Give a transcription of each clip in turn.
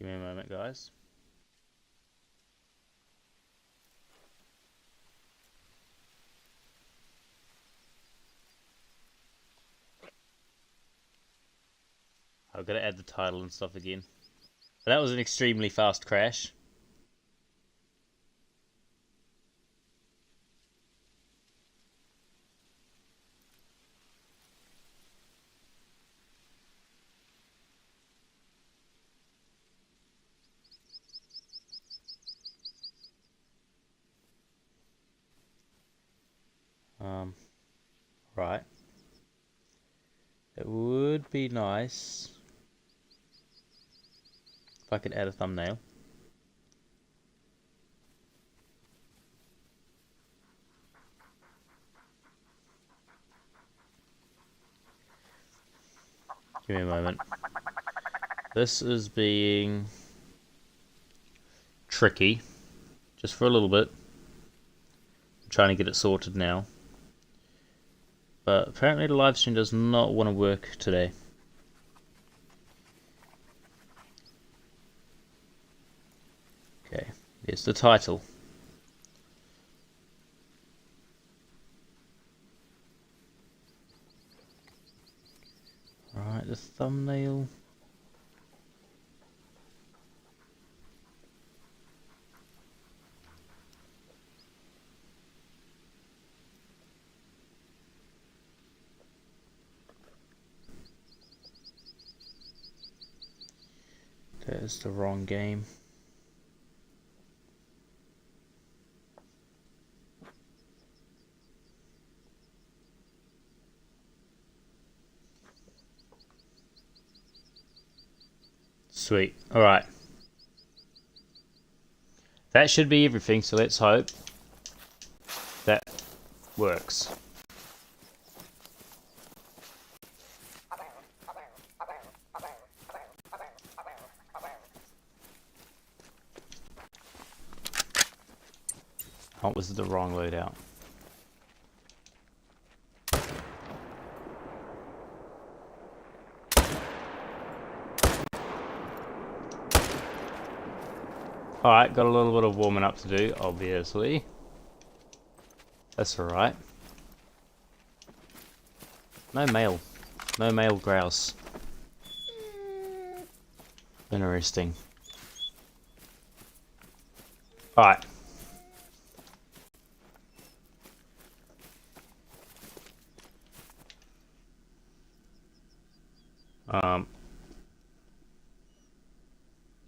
Give me a moment, guys. I've got to add the title and stuff again. But that was an extremely fast crash. Right. It would be nice if I could add a thumbnail. Give me a moment. This is being tricky, just for a little bit. I'm trying to get it sorted now. But apparently the live stream does not want to work today. Okay, here's the title. Alright, the thumbnail. There's the wrong game. Sweet. Alright. That should be everything, so let's hope that works. Oh, this is the wrong loadout. Alright, got a little bit of warming up to do, obviously. That's alright. No male. No male grouse. Interesting. Alright.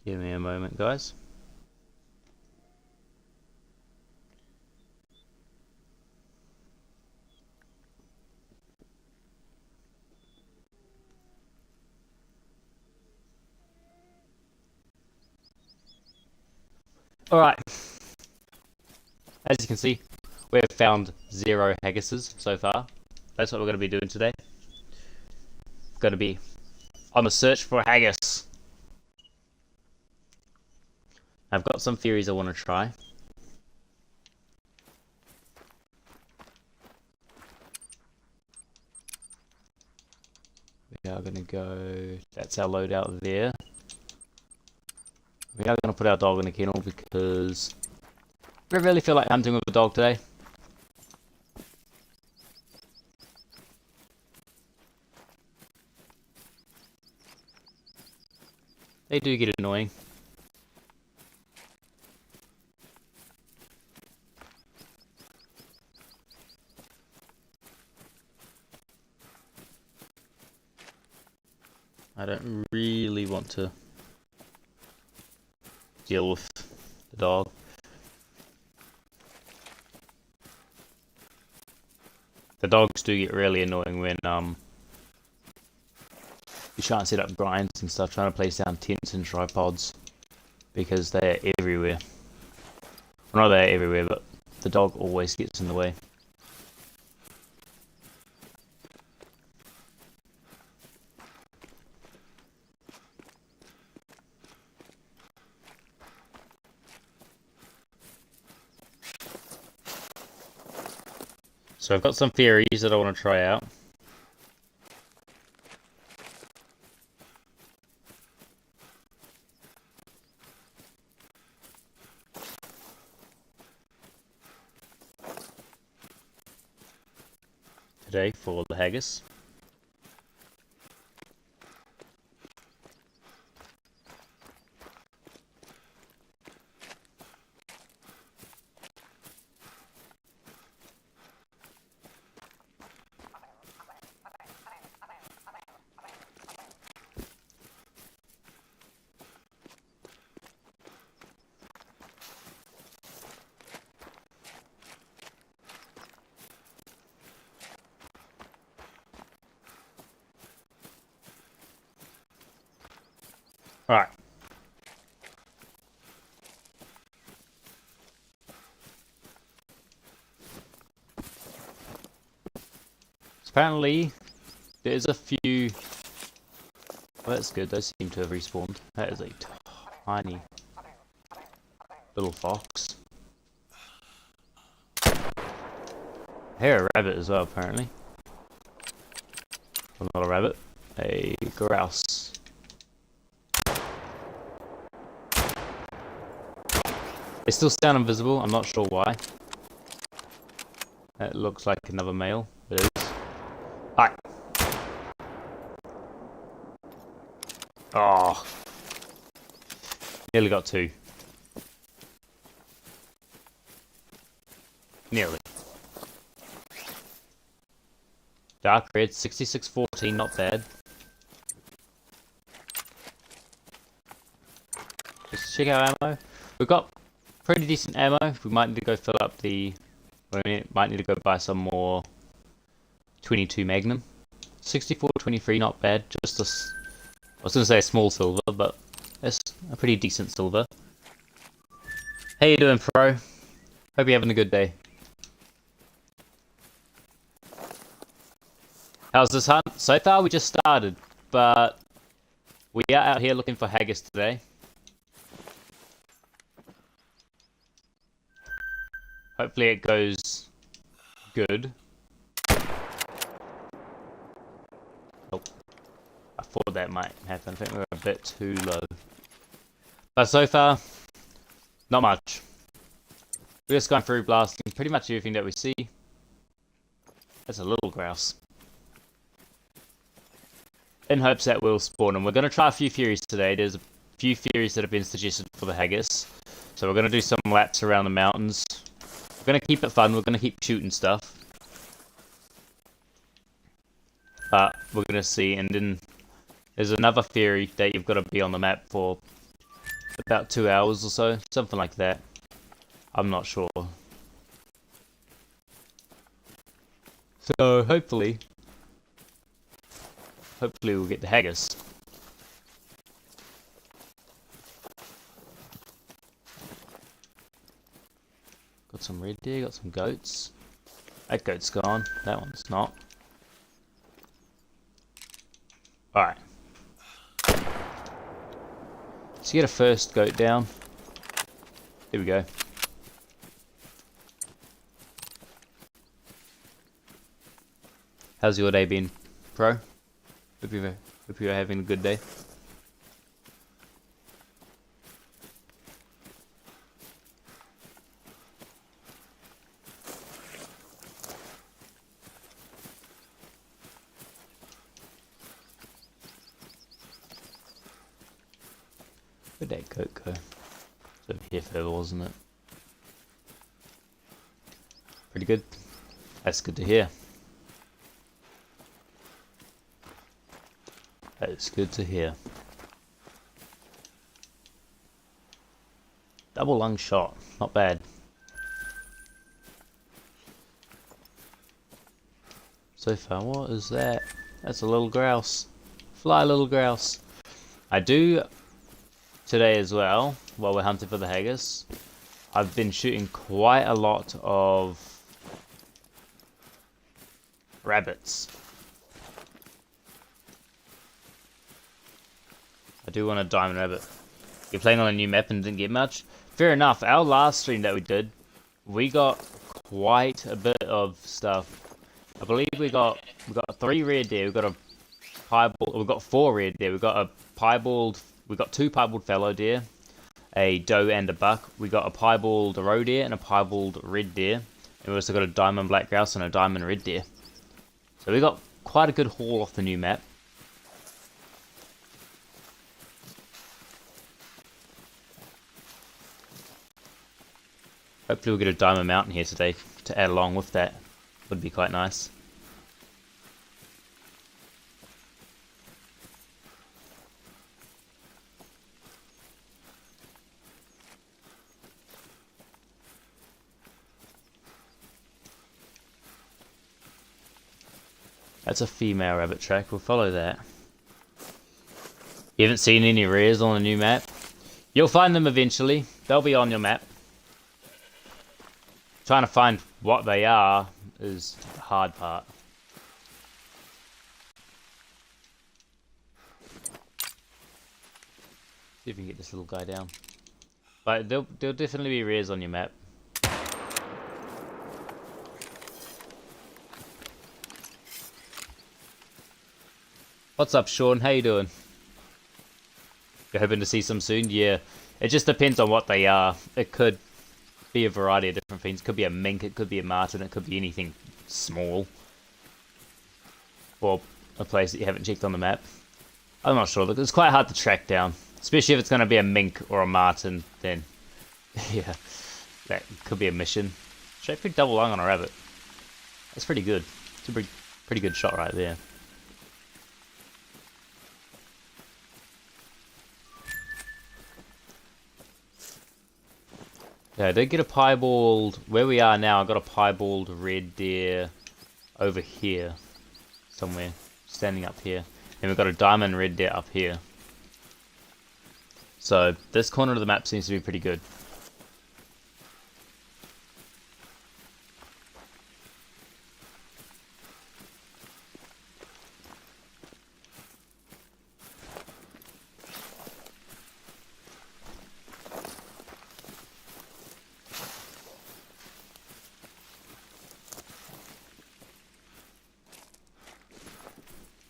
Give me a moment, guys. Alright. As you can see, we've found 0 haggises so far. That's what we're going to be doing today. Going to be on the search for haggis. I've got some theories I want to try. We are going to go... That's our loadout there. We are going to put our dog in a kennel because we really feel like hunting with a dog today. They do get annoying. I don't really want to deal with the dog. The dogs do get really annoying when you try and set up grinds and stuff, trying to place down tents and tripods, because they're everywhere. Well, not they're everywhere, but the dog always gets in the way. So I've got some theories that I want to try out. today for the haggis. Alright. Apparently, there's a few... Well, that's good, those seem to have respawned. That is a tiny little fox. I hear a rabbit as well, apparently. Well, not a rabbit, a grouse. They still stand invisible, I'm not sure why. That looks like another male, but it is. Hi. Oh. Nearly got two. Nearly. Dark red, 6614, not bad. Just check our ammo. We've got pretty decent ammo. We might need to go fill up the... We might need to go buy some more 22 Magnum. 6423, not bad. Just a... I was going to say a small silver, but it's a pretty decent silver. How you doing, Pro? Hope you're having a good day. How's this hunt? So far we just started, but we are out here looking for haggis today. Hopefully it goes good. Oh, I thought that might happen. I think we're a bit too low. But so far, not much. We're just going through blasting pretty much everything that we see. That's a little grouse. In hopes that we'll spawn them. We're going to try a few theories today. There's a few theories that have been suggested for the haggis. So we're going to do some laps around the mountains. We're going to keep it fun. We're going to keep shooting stuff. But we're going to see. And then there's another theory that you've got to be on the map for about 2 hours or so. Something like that. I'm not sure. So hopefully we'll get the haggis. Got some red deer, got some goats. That goat's gone, that one's not. Alright. Let's get a first goat down. Here we go. How's your day been, Pro? Hope you're having a good day. Where'd that goat go? It's over here further, wasn't it? Pretty good. That's good to hear. That is good to hear. Double lung shot, not bad. So far, what is that? That's a little grouse. Fly, little grouse. I do today as well, while we're hunting for the haggis. I've been shooting quite a lot of rabbits. I do want a diamond rabbit. You're playing on a new map and didn't get much? Fair enough. Our last stream that we did, we got quite a bit of stuff. I believe we got 3 red deer. We got a piebald. We got 4 red deer. We got a piebald. We got 2 piebald fallow deer, a doe and a buck. We got a piebald roe deer and a piebald red deer. And we also got a diamond black grouse and a diamond red deer. So we got quite a good haul off the new map. Hopefully we'll get a diamond mountain here today to add along with that. Would be quite nice. That's a female rabbit track, we'll follow that. You haven't seen any rares on the new map? You'll find them eventually, they'll be on your map. Trying to find what they are is the hard part. See if we can get this little guy down. But there'll definitely be rares on your map. What's up, Sean? How you doing? You're hoping to see some soon? Yeah. It just depends on what they are. It could be a variety of different things. It could be a mink, it could be a marten, it could be anything small. Or a place that you haven't checked on the map. I'm not sure. It's quite hard to track down. Especially if it's going to be a mink or a marten, then yeah, that could be a mission. Straight through double lung on a rabbit. That's pretty good. It's a pretty good shot right there. Yeah, I did get a piebald. Where we are now, I got a piebald red deer over here. Somewhere. Standing up here. And we've got a diamond red deer up here. So, this corner of the map seems to be pretty good.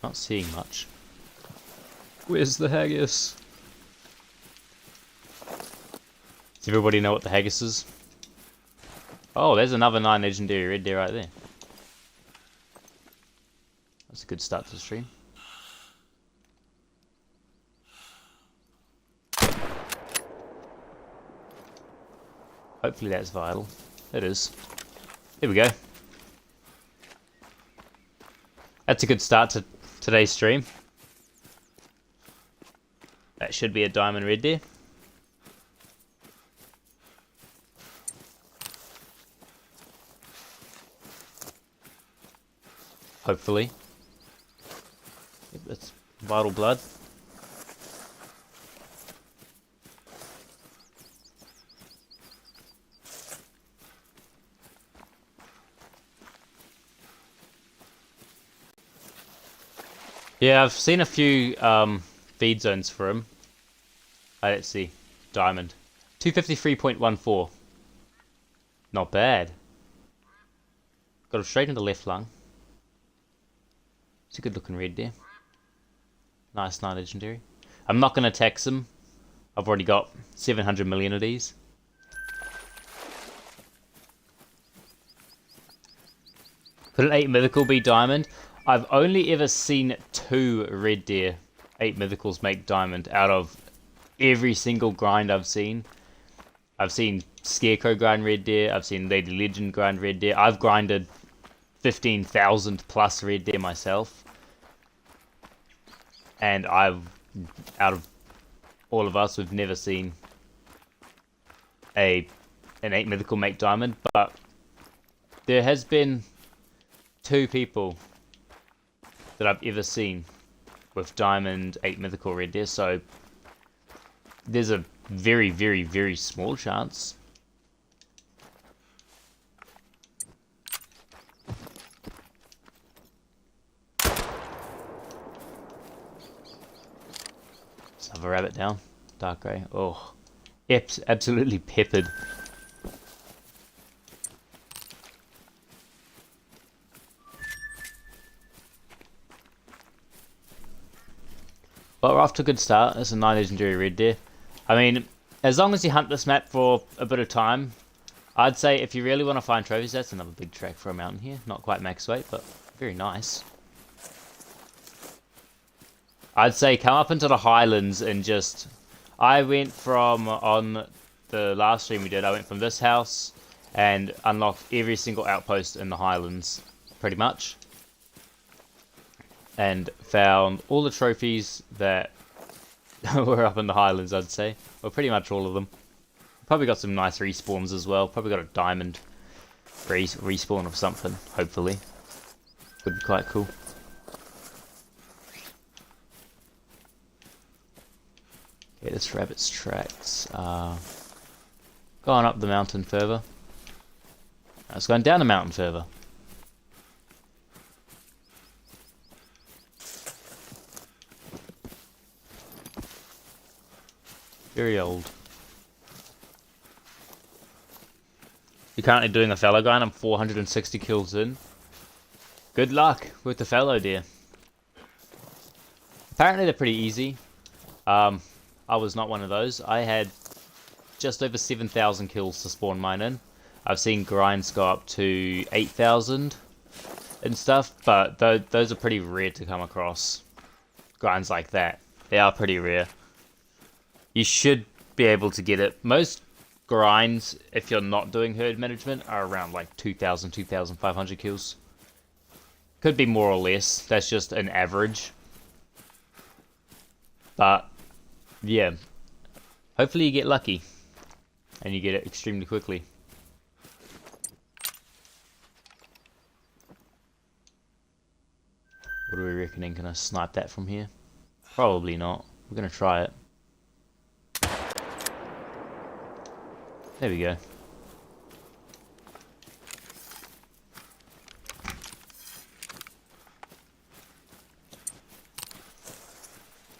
Not seeing much. Where's the haggis? Does everybody know what the haggis is? Oh, there's another 9 legendary red deer right there. That's a good start to the stream. Hopefully that's vital. It is. There we go. That's a good start to today's stream. That should be a diamond red deer. Hopefully. Yep, that's vital blood. Yeah, I've seen a few feed zones for him. Let's see. Diamond. 253.14. Not bad. Got him straight into left lung. It's a good looking red there. Nice 9 legendary. I'm not going to tax him. I've already got 700 million of these. Could an 8 mythical be diamond? I've only ever seen 2 red deer 8 mythicals make diamond out of every single grind I've seen. I've seen Scarecrow grind red deer. I've seen Lady Legend grind red deer. I've grinded 15,000 plus red deer myself. And out of all of us, we've never seen an 8 mythical make diamond. But there has been 2 people that I've ever seen with diamond 8 mythical red deer, so there's a very, very, very small chance. Let's have a rabbit down. Dark grey. Oh, absolutely peppered. But we're off to a good start. That's a 9 legendary red deer. I mean, as long as you hunt this map for a bit of time, I'd say if you really want to find trophies, that's another big track for a mountain here. Not quite max weight, but Very nice. I'd say come up into the highlands and just... I went from, on the last stream we did, I went from this house and unlocked every single outpost in the highlands, pretty much. And found all the trophies that were up in the highlands, I'd say. Well, pretty much all of them. Probably got some nice respawns as well. Probably got a diamond respawn of something, hopefully. Would be quite cool. Okay, this rabbit's tracks are going up the mountain further. No, it's going down the mountain further. Very old. You're currently doing a fallow grind. I'm 460 kills in. Good luck with the fallow deer. Apparently they're pretty easy. I was not one of those. I had just over 7,000 kills to spawn mine in. I've seen grinds go up to 8,000 and stuff, but those are pretty rare to come across. Grinds like that. They are pretty rare. You should be able to get it. Most grinds, if you're not doing herd management, are around like 2,000, 2,500 kills. Could be more or less. That's just an average. But, yeah. Hopefully you get lucky. And you get it extremely quickly. What are we reckoning? Can I snipe that from here? Probably not. We're going to try it. There we go.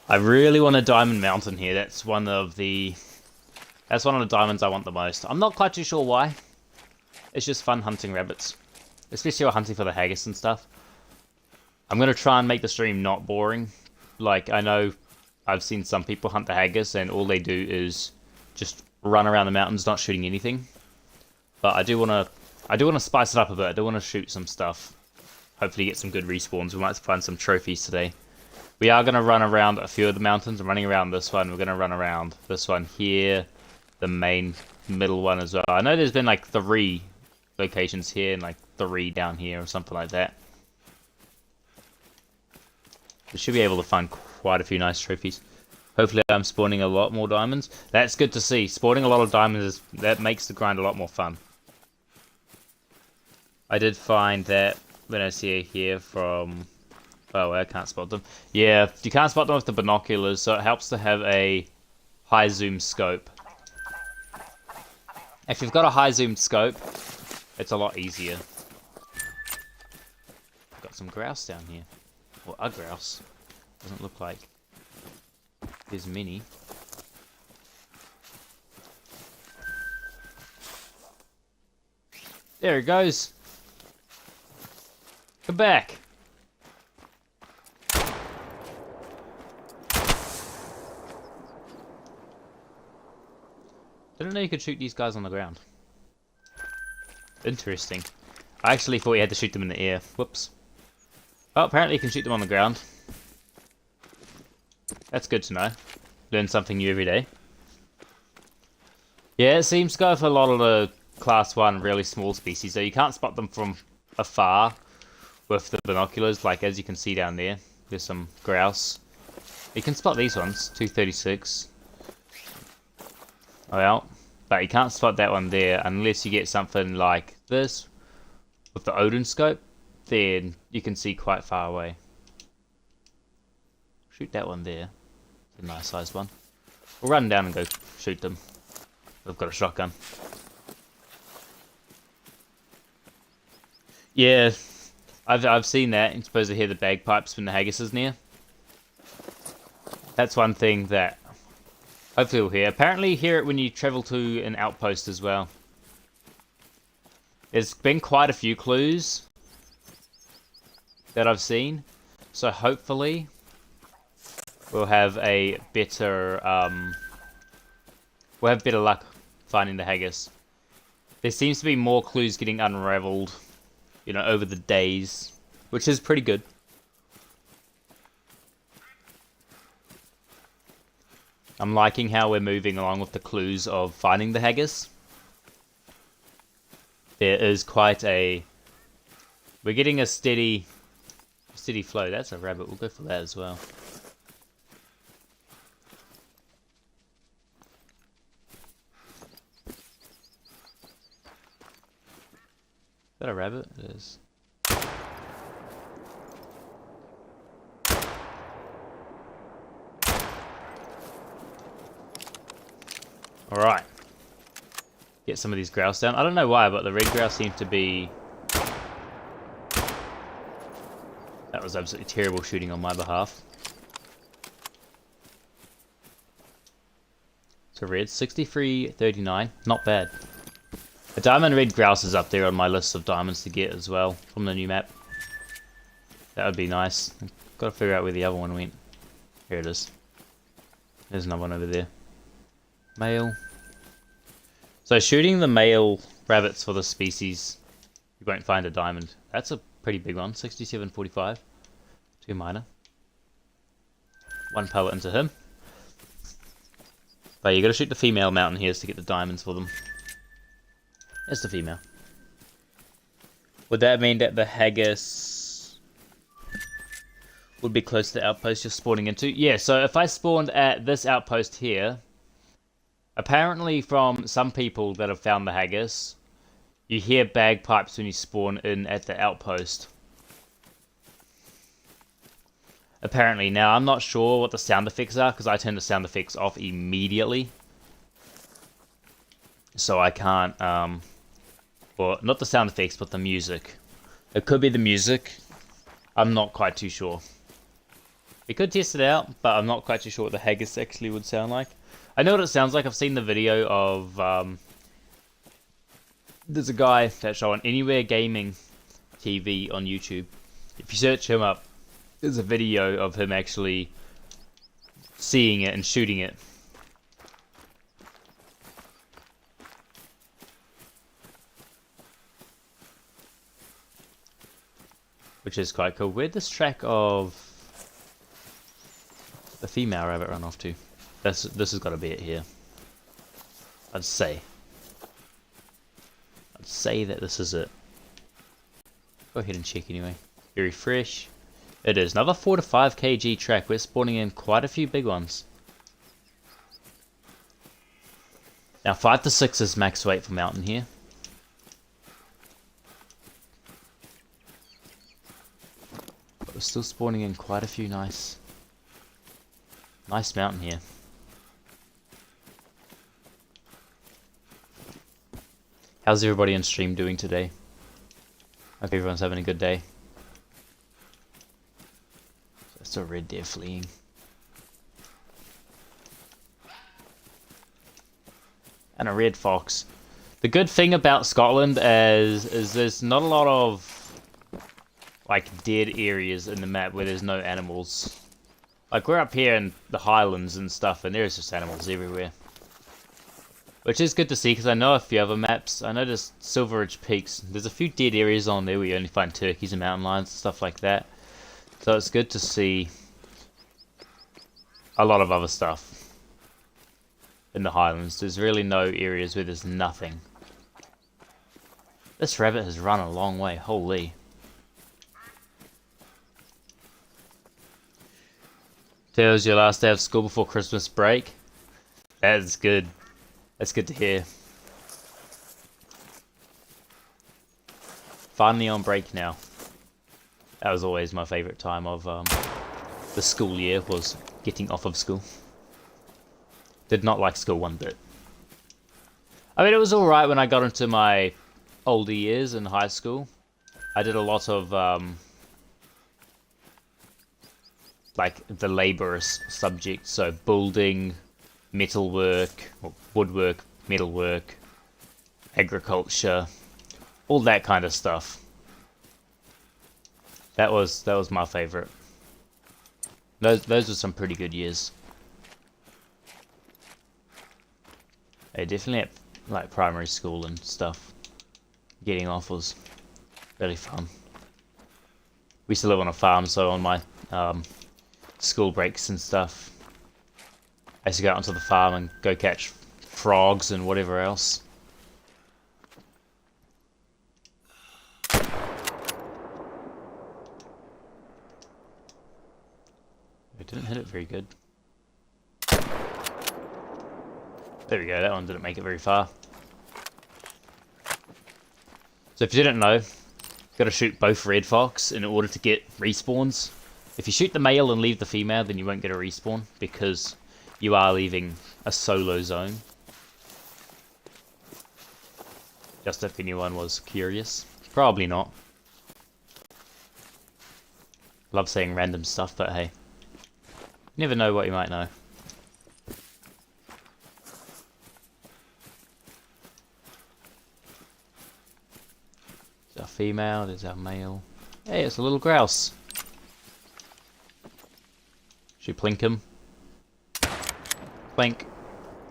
I really want a diamond mountain here. That's one of the diamonds I want the most. I'm not quite too sure why. It's just fun hunting rabbits. Especially while hunting for the haggis and stuff. I'm going to try and make the stream not boring. Like, I know I've seen some people hunt the haggis and all they do is just run around the mountains not shooting anything. But I do want to spice it up a bit. I do want to shoot some stuff. Hopefully get some good respawns. We might find some trophies today. We are going to run around a few of the mountains. I'm running around this one. We're going to run around this one here. The main middle one as well. I know there's been like 3 locations here and like 3 down here or something like that. We should be able to find quite a few nice trophies. Hopefully I'm spawning a lot more diamonds. That's good to see. Spawning a lot of diamonds, that makes the grind a lot more fun. I did find that when I see it here from... Oh, I can't spot them. Yeah, you can't spot them with the binoculars, so it helps to have a high zoom scope. If you've got a high zoom scope, it's a lot easier. Got some grouse down here. Or a grouse. Doesn't look like there's many. There it goes. Come back. Didn't know you could shoot these guys on the ground. Interesting. I actually thought you had to shoot them in the air. Whoops. Well, apparently you can shoot them on the ground. That's good to know. Learn something new every day. Yeah, it seems to go for a lot of the class 1 really small species, so you can't spot them from afar with the binoculars, like as you can see down there. There's some grouse. You can spot these ones, 236. Well, but you can't spot that one there unless you get something like this with the Odin scope. Then you can see quite far away. Shoot that one there. It's a nice sized one. We'll run down and go shoot them. I've got a shotgun. Yeah, I've seen that. You're supposed to hear the bagpipes when the haggis is near. That's one thing that hopefully we'll hear. Apparently you hear it when you travel to an outpost as well. There's been quite a few clues that I've seen. So hopefully we'll have a better we'll have better luck finding the haggis. There seems to be more clues getting unraveled, you know, over the days which is pretty good. I'm liking how we're moving along with the clues of finding the haggis. There is quite a... We're getting a steady flow. That's a rabbit. We'll go for that as well. Is that a rabbit? It is. Alright. Get some of these grouse down. I don't know why, but the red grouse seem to be... That was absolutely terrible shooting on my behalf. So red, 63.39. Not bad. A diamond red grouse is up there on my list of diamonds to get as well from the new map. That would be nice. Got to figure out where the other one went. Here it is. There's another one over there. Male. So shooting the male rabbits for the species, you won't find a diamond. That's a pretty big one. 67.45. 2 minor. 1 pellet into him. But you got to shoot the female mountain hairs to get the diamonds for them. There's the female. Would that mean that the haggis would be close to the outpost you're spawning into? Yeah, so if I spawned at this outpost here, apparently from some people that have found the haggis, you hear bagpipes when you spawn in at the outpost. Apparently. Now, I'm not sure what the sound effects are, because I turn the sound effects off immediately. So I can't, well, not the sound effects, but the music. It could be the music. I'm not quite too sure. We could test it out, but I'm not quite too sure what the haggis actually would sound like. I know what it sounds like. I've seen the video of, there's a guy that's showing Anywhere Gaming TV on YouTube. If you search him up, there's a video of him actually seeing it and shooting it. Which is quite cool. Where'd this track of the female rabbit run off to? This has got to be it here. I'd say that this is it. Go ahead and check anyway. Very fresh. It is. Another 4 to 5 kg track. We're spawning in quite a few big ones. Now 5 to 6 is max weight for mountain here. But we're still spawning in quite a few nice mountain here. How's everybody on stream doing today? Hope everyone's having a good day. That's a red deer fleeing. And a red fox. The good thing about Scotland is there's not a lot of like dead areas in the map where there's no animals. Like we're up here in the Highlands and stuff, and there's just animals everywhere. Which is good to see, because I know a few other maps. I noticed Silver Ridge Peaks. There's a few dead areas on there where you only find turkeys and mountain lions and stuff like that. So it's good to see a lot of other stuff in the Highlands. There's really no areas where there's nothing. This rabbit has run a long way, holy. Today was your last day of school before Christmas break. That's good. That's good to hear. Finally on break now. That was always my favourite time of the school year, was getting off of school. Did not like school one bit. I mean, it was alright when I got into my older years in high school. I did a lot of like the laborious subjects, so building, metalwork, or woodwork, metalwork, agriculture, all that kind of stuff. That was my favorite. Those were some pretty good years. Yeah, definitely at like primary school and stuff. Getting off was really fun. We used to live on a farm, so on my school breaks and stuff, I used to go out onto the farm and go catch frogs and whatever else. It didn't hit it very good. There we go, that one didn't make it very far. So if you didn't know, you've got to shoot both red fox in order to get respawns. If you shoot the male and leave the female, then you won't get a respawn, because you are leaving a solo zone. Just if anyone was curious. Probably not. Love saying random stuff, but hey. You never know what you might know. There's our female, there's our male. Hey, it's a little grouse. Should we plink him? Plink.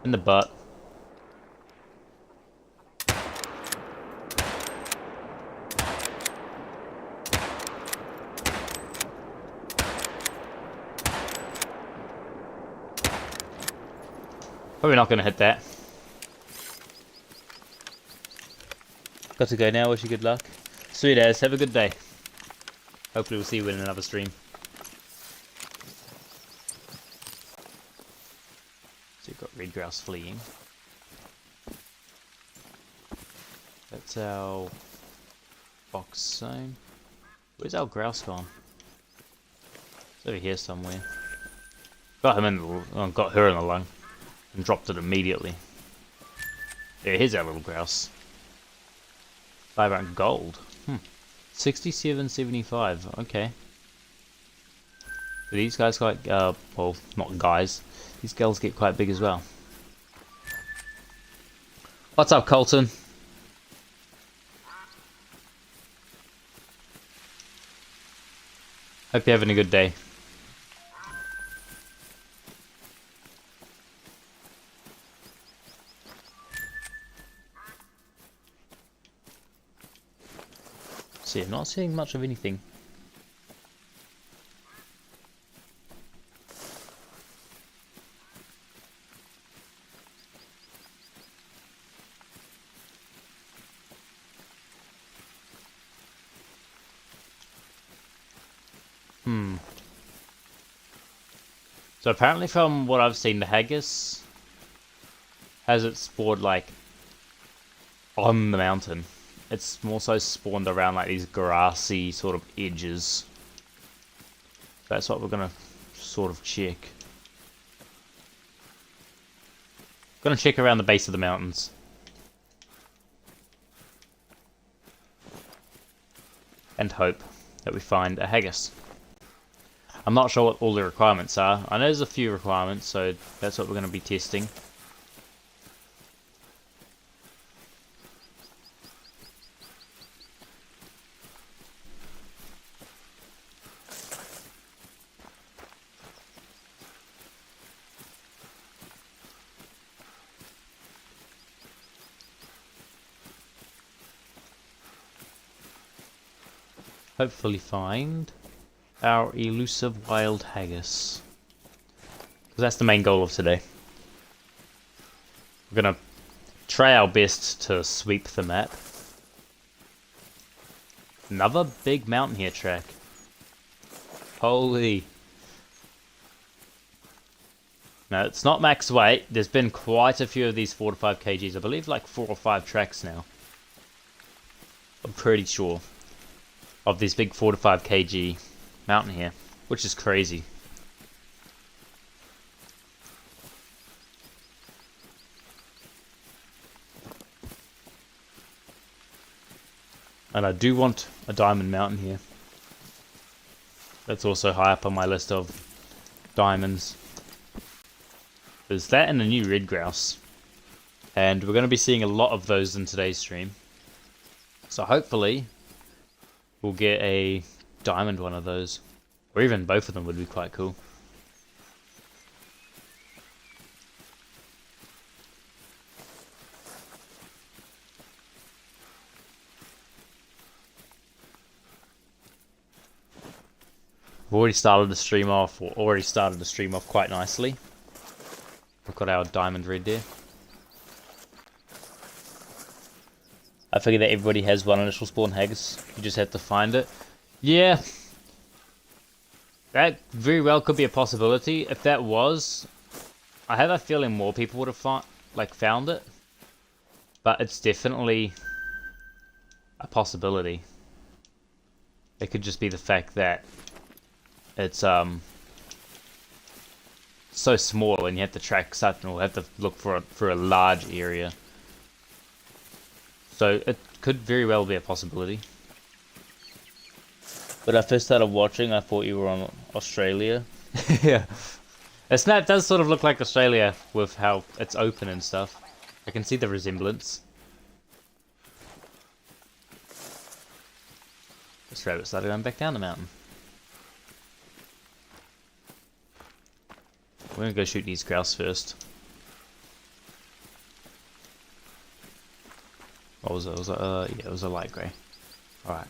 In the butt. Probably not going to hit that. Got to go now, wish you good luck. Sweet as, have a good day. Hopefully we'll see you in another stream. So you've got red grouse fleeing. That's our fox zone. Where's our grouse gone? It's over here somewhere. Got him in the, got her in the lung. And dropped it immediately. Yeah, here's our little grouse. 500 gold. 67.75. Okay. But these guys quite, well, not guys. These girls get quite big as well. What's up, Colton? Hope you're having a good day. See, I'm not seeing much of anything. So apparently from what I've seen, the haggis has it spawned like on the mountain. It's more so spawned around like these grassy sort of edges. That's what we're gonna sort of check. Gonna check around the base of the mountains. And hope that we find a haggis. I'm not sure what all the requirements are. I know there's a few requirements, so that's what we're gonna be testing. Hopefully find our elusive wild haggis. Because that's the main goal of today. We're gonna try our best to sweep the map. Another big mountain here track. Holy. No, it's not max weight. There's been quite a few of these 4 to 5 kgs. I believe like 4 or 5 tracks now. I'm pretty sure. Of this big 4 to 5 kg mountain here, which is crazy. And I do want a diamond mountain here. That's also high up on my list of diamonds. There's that and a new red grouse. And we're going to be seeing a lot of those in today's stream. So hopefully we'll get a diamond one of those. Or even both of them would be quite cool. We've already started the stream off, or already started the stream off quite nicely. We've got our diamond red there. I figure that everybody has one initial spawn haggis. You just have to find it. Yeah. That very well could be a possibility. If that was, I have a feeling more people would have found it. But it's definitely a possibility. It could just be the fact that it's so small and you have to track something or have to look for a large area. So it could very well be a possibility. When I first started watching, I thought you were on Australia. Yeah. This map does sort of look like Australia with how it's open and stuff. I can see the resemblance. This rabbit started going back down the mountain. We're gonna go shoot these grouse first. What was it? Yeah, it was a light grey. Alright.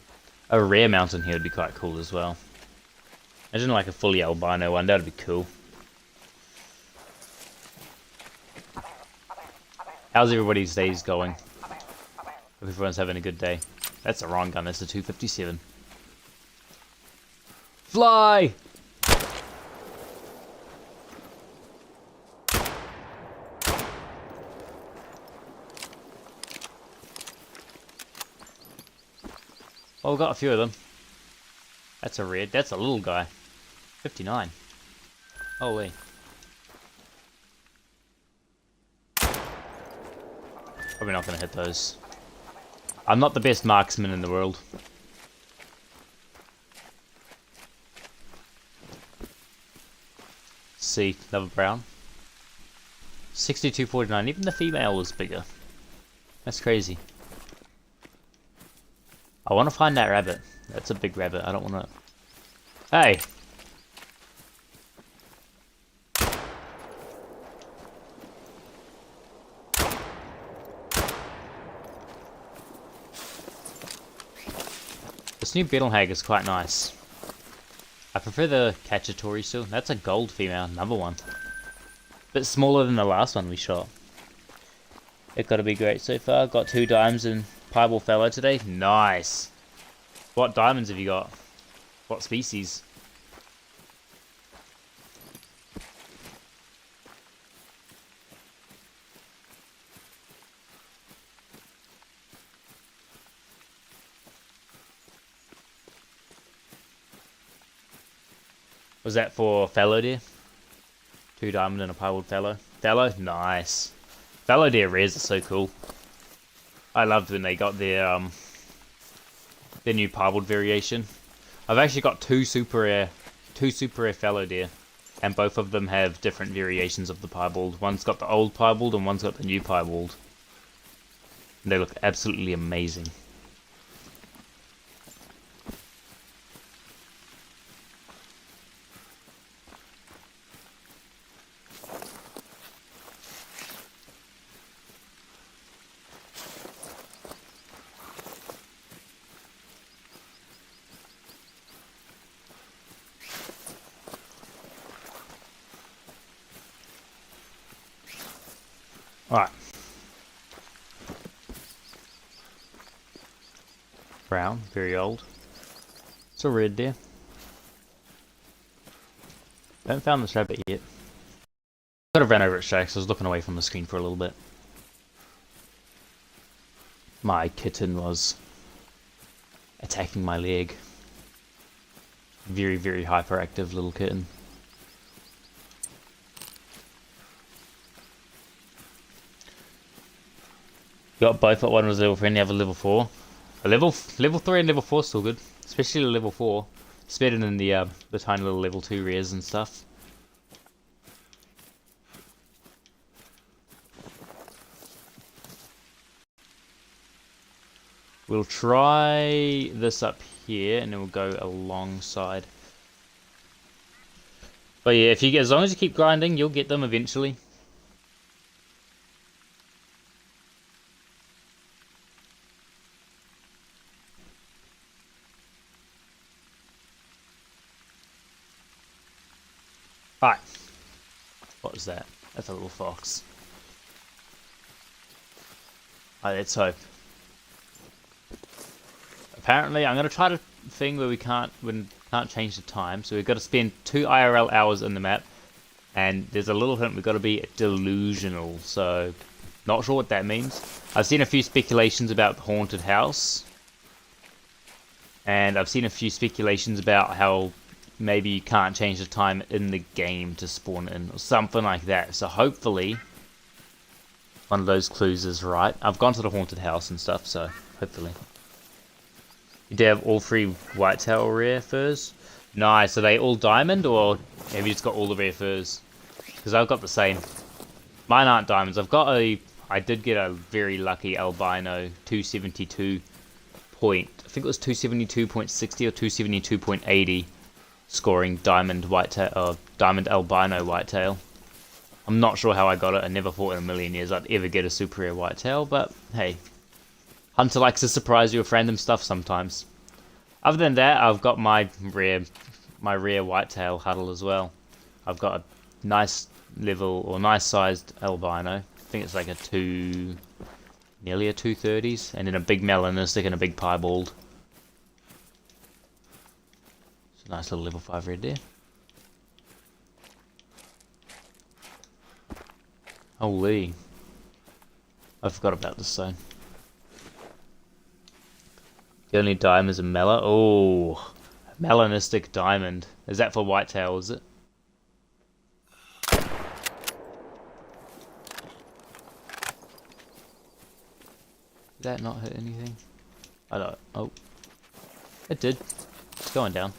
A rare mountain here would be quite cool as well. Imagine like a fully albino one, that'd be cool. How's everybody's days going? Hope everyone's having a good day. That's the wrong gun, that's the 257. Fly! Well, we've got a few of them. That's a red. That's a little guy. 59. Holy. Probably not going to hit those. I'm not the best marksman in the world. See, another brown. 62.49. Even the female was bigger. That's crazy. I want to find that rabbit. That's a big rabbit. I don't want to... Hey! This new beetle hag is quite nice. I prefer the cacciatore still. That's a gold female, number one. Bit smaller than the last one we shot. It got to be great so far. Got 2 dimes and piebald fellow today. Nice. What diamonds have you got? What species? Was that for fallow deer? 2 diamond and a piebald fallow. Fallow? Nice. Fallow deer rares are so cool. I loved when they got their new piebald variation. I've actually got two super rare fallow deer, and both of them have different variations of the piebald. One's got the old piebald and one's got the new piebald. And they look absolutely amazing. Alright. Brown, very old. It's a red deer. Haven't found this rabbit yet. Could have ran over it straight because I was looking away from the screen for a little bit. My kitten was attacking my leg. Very, very hyperactive little kitten. Got both, but one was level 3 and the other level 4. A level 3 and level 4 is still good. Especially the level 4. It's better than the tiny little level 2 rares and stuff. We'll try this up here and then we'll go alongside. But yeah, as long as you keep grinding, you'll get them eventually. What is that? That's a little fox. Alright, let's hope. Apparently, I'm gonna try the thing where we can't change the time, so we've got to spend 2 IRL hours in the map, and there's a little hint we've got to be delusional. So, not sure what that means. I've seen a few speculations about the haunted house, and I've seen a few speculations about how maybe you can't change the time in the game to spawn in, or something like that. So hopefully, one of those clues is right. I've gone to the haunted house and stuff, so hopefully. You do have all 3 whitetail rare furs? Nice. Are they all diamond, or have you just got all the rare furs? Because I've got the same. Mine aren't diamonds. I did get a very lucky albino 272 point. I think it was 272.60 or 272.80 scoring diamond whitetail, diamond albino whitetail. I'm not sure how I got it. I never thought in a million years I'd ever get a super rare whitetail, but hey. Hunter likes to surprise you with random stuff sometimes. Other than that, I've got my rare whitetail huddle as well. I've got a nice level, or nice sized albino. I think it's like nearly a 230s, and then a big melanistic and a big piebald. It's a nice little level 5 red there. Holy. I forgot about this zone. The only diamond is a mela. Oh, melanistic diamond. Is that for whitetail, is it? Did that not hit anything? I don't. Oh. It did. It's going down.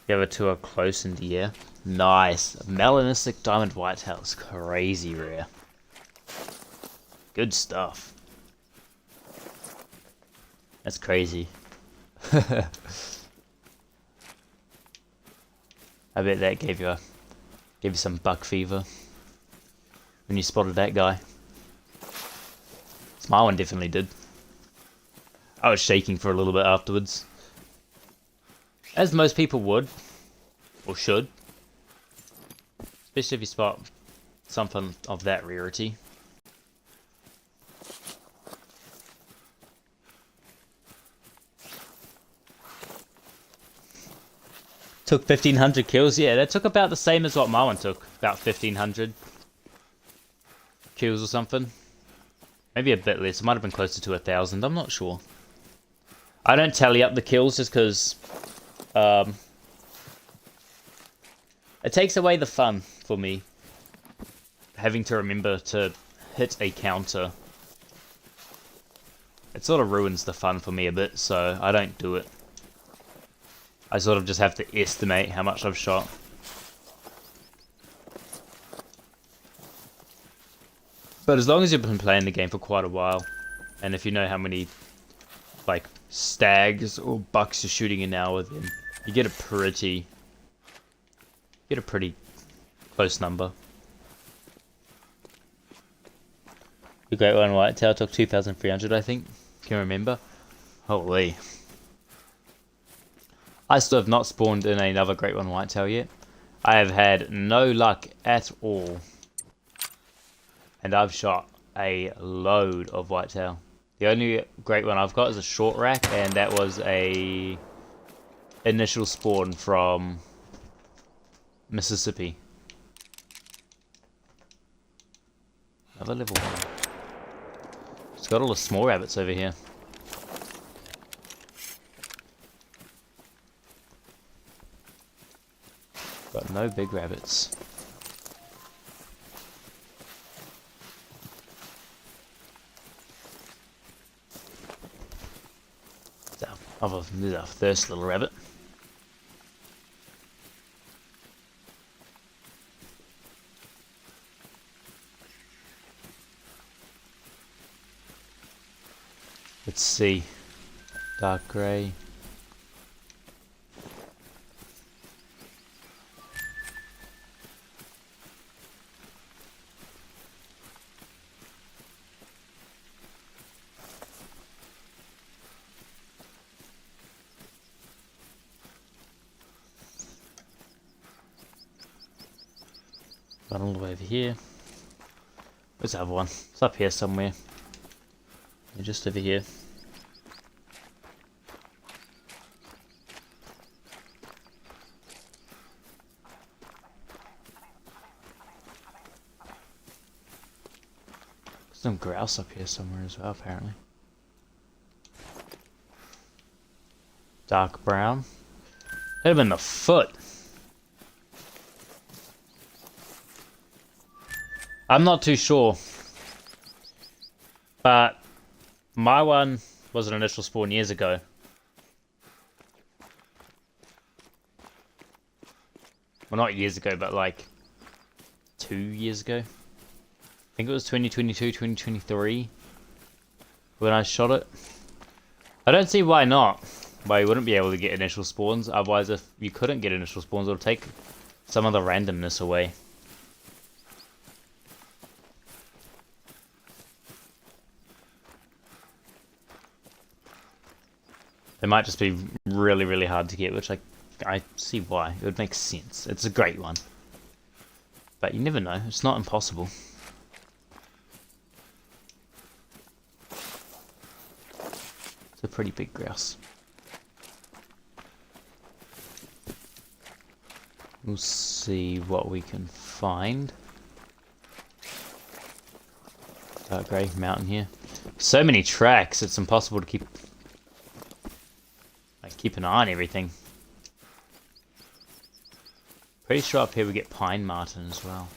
The other 2 are close in the air. Nice. Melanistic diamond whitetail is crazy rare. Good stuff. That's crazy. I bet that gave you some buck fever when you spotted that guy. My one definitely did. I was shaking for a little bit afterwards, as most people would, or should, especially if you spot something of that rarity. Took 1,500 kills. Yeah, that took about the same as what my one took. About 1,500 kills or something. Maybe a bit less. It might have been closer to 1,000. I'm not sure. I don't tally up the kills just because it takes away the fun for me, having to remember to hit a counter. It sort of ruins the fun for me a bit, so I don't do it. I sort of just have to estimate how much I've shot. But as long as you've been playing the game for quite a while, and if you know how many like stags or bucks you're shooting an hour, then you get a pretty close number. The Great One Whitetail took 2,300, I think. Can you remember? Holy. I still have not spawned in another Great One Whitetail yet. I have had no luck at all. And I've shot a load of whitetail. The only Great One I've got is a short rack, and that was a initial spawn from Mississippi. Another level 1. It's got all the small rabbits over here. Got no big rabbits. There's our first little rabbit. Let's see. Dark grey. Run all the way over here. Where's the other one? It's up here somewhere. Yeah, just over here. Some grouse up here somewhere as well, apparently. Dark brown. Hit him in the foot. I'm not too sure. But my one was an initial spawn years ago. Well, not years ago, but like 2 years ago. I think it was 2022, 2023 when I shot it. I don't see why not. Why you wouldn't be able to get initial spawns. Otherwise, if you couldn't get initial spawns, it'll take some of the randomness away. They might just be really, really hard to get, which I see why. It would make sense. It's a great one. But you never know. It's not impossible. It's a pretty big grouse. We'll see what we can find. Dark grey mountain here. So many tracks, it's impossible to keep an eye on everything. Pretty sure up here we get pine marten as well.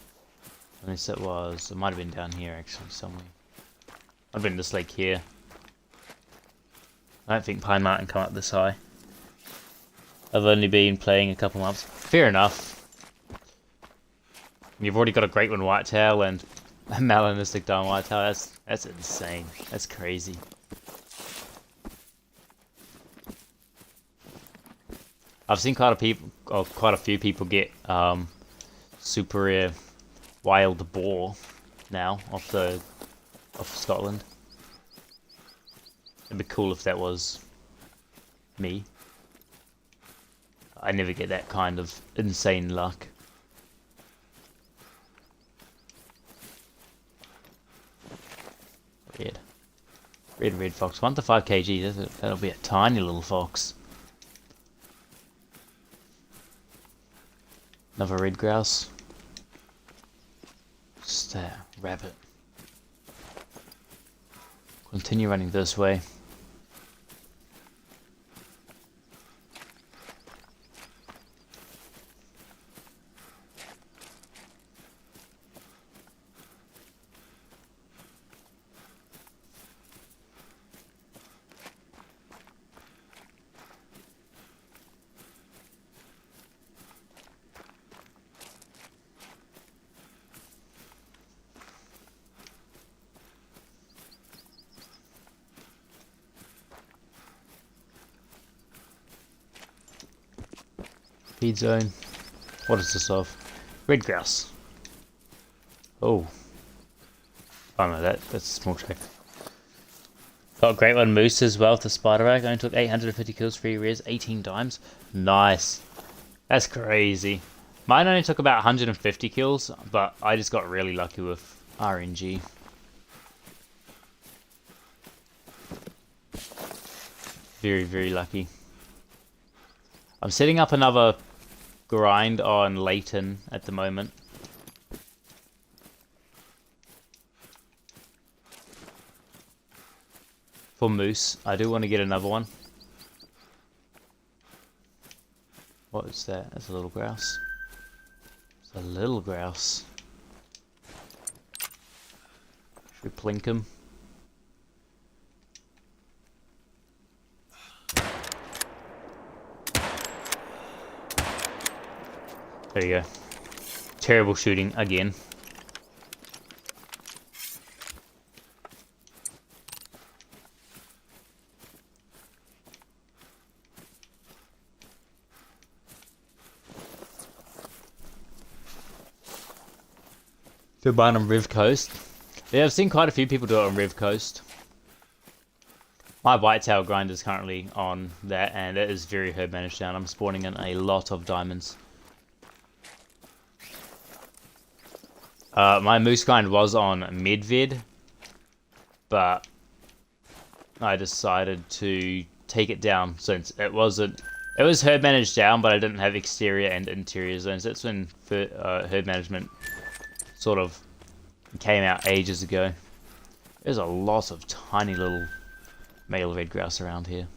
Unless it might have been down here actually somewhere. I've been this lake here. I don't think pine marten come up this high. I've only been playing a couple months. Fair enough. You've already got a great one whitetail and a melanistic darn whitetail. That's insane. That's crazy. I've seen quite a few people get super rare wild boar now off Scotland. It'd be cool if that was me. I never get that kind of insane luck. Red fox, 1 to 5 kg. That'll be a tiny little fox. Another red grouse. Just a rabbit. Continue running this way. Feed zone. What is this of? Red grouse. Oh. Oh no, that's a small track. Got a great one moose as well with the spider rag. Only took 850 kills, 3 rares, 18 dimes. Nice. That's crazy. Mine only took about 150 kills, but I just got really lucky with RNG. Very, very lucky. I'm setting up another grind on Leighton at the moment. For moose, I do want to get another one. What is that? That's a little grouse. It's a little grouse. Should we plink him? There you go. Terrible shooting again. Good one on Riv Coast. Yeah, I've seen quite a few people do it on Riv Coast. My whitetail grind is currently on that, and it is very herb managed down. I'm spawning in a lot of diamonds. My moose grind was on mid-vid, but I decided to take it down since it wasn't. It was herd managed down, but I didn't have exterior and interior zones. That's when herd management sort of came out ages ago. There's a lot of tiny little male red grouse around here.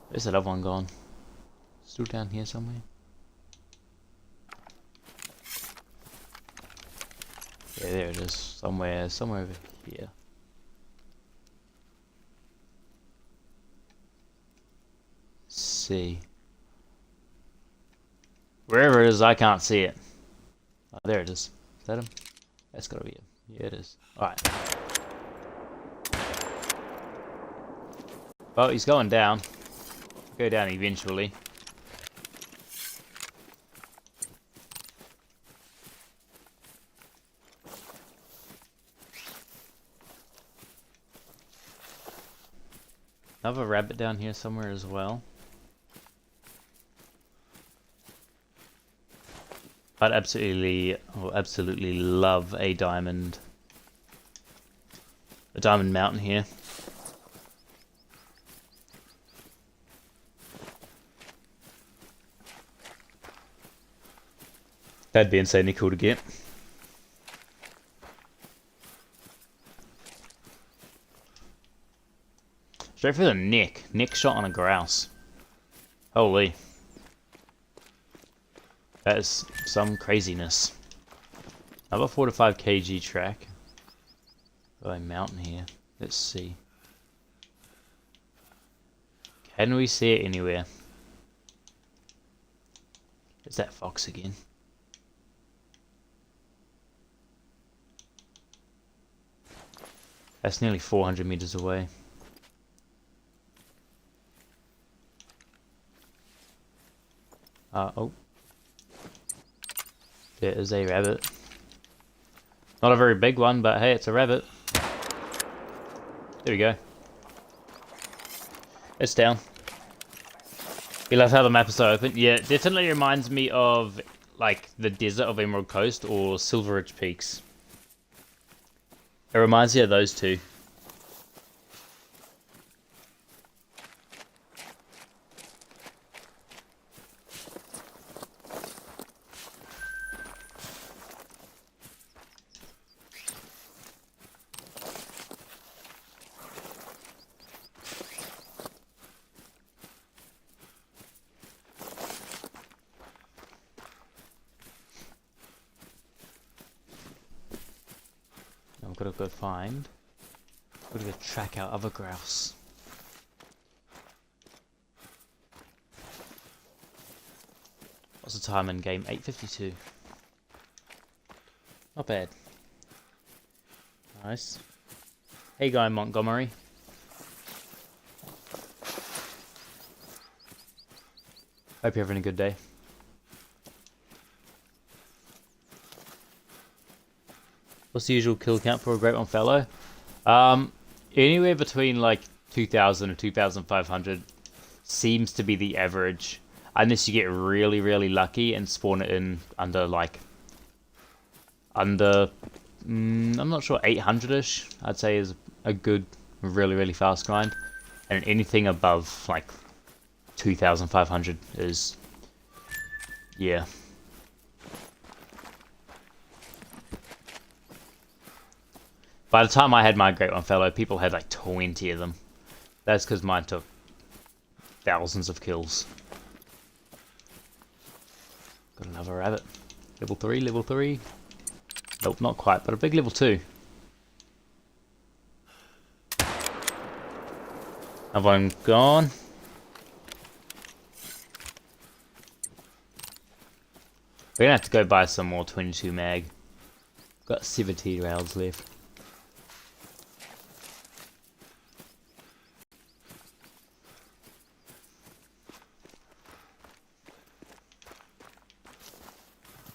Where's that other one gone? Still down here somewhere? Yeah, there it is. Somewhere over here. Let's see. Wherever it is, I can't see it. Oh, there it is. Is that him? That's gotta be him. Yeah, it is. Alright. Well, he's going down. Go down eventually. Another rabbit down here somewhere as well. I'd absolutely love a diamond mountain here. That'd be insanely cool to get. Straight for the neck. Neck shot on a grouse. Holy. That is some craziness. Another 4 to 5 kg track. Oh, a mountain here. Let's see. Can we see it anywhere? Is that fox again? That's nearly 400 meters away. Oh. There is a rabbit. Not a very big one, but hey, it's a rabbit. There we go. It's down. We love how the map is so open. Yeah, it definitely reminds me of like the desert of Emerald Coast or Silver Ridge Peaks. It reminds me of those two. I've got to go find. I've got to go track out other grouse. What's the time in game? 8:52. Not bad. Nice. Hey guy Montgomery. Hope you're having a good day. What's the usual kill count for a Great One Fellow? Anywhere between like 2,000 or 2,500 seems to be the average. Unless you get really, really lucky and spawn it in under like... I'm not sure, 800-ish, I'd say is a good, really, really fast grind. And anything above like 2,500 is... yeah. By the time I had my Great One Fellow, people had like 20 of them. That's because mine took thousands of kills. Got another rabbit. Level 3, level 3. Nope, not quite, but a big level 2. Another one gone. We're gonna have to go buy some more 22 mag. Got 17 rounds left.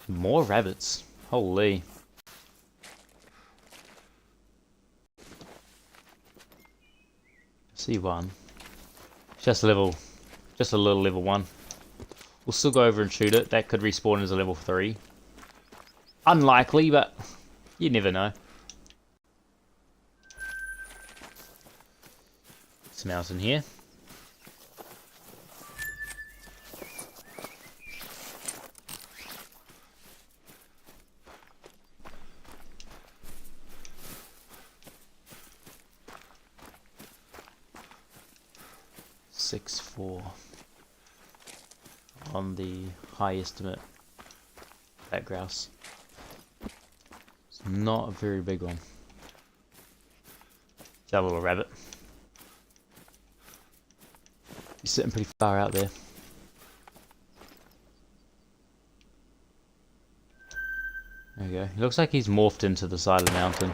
More rabbits. Holy. See one. Just Just a little level 1. We'll still go over and shoot it. That could respawn as a level 3. Unlikely, but you never know. Some else in here. Six, 4 on the high estimate. That grouse. It's not a very big one. That little rabbit. He's sitting pretty far out there. There we go. He looks like he's morphed into the side of the mountain.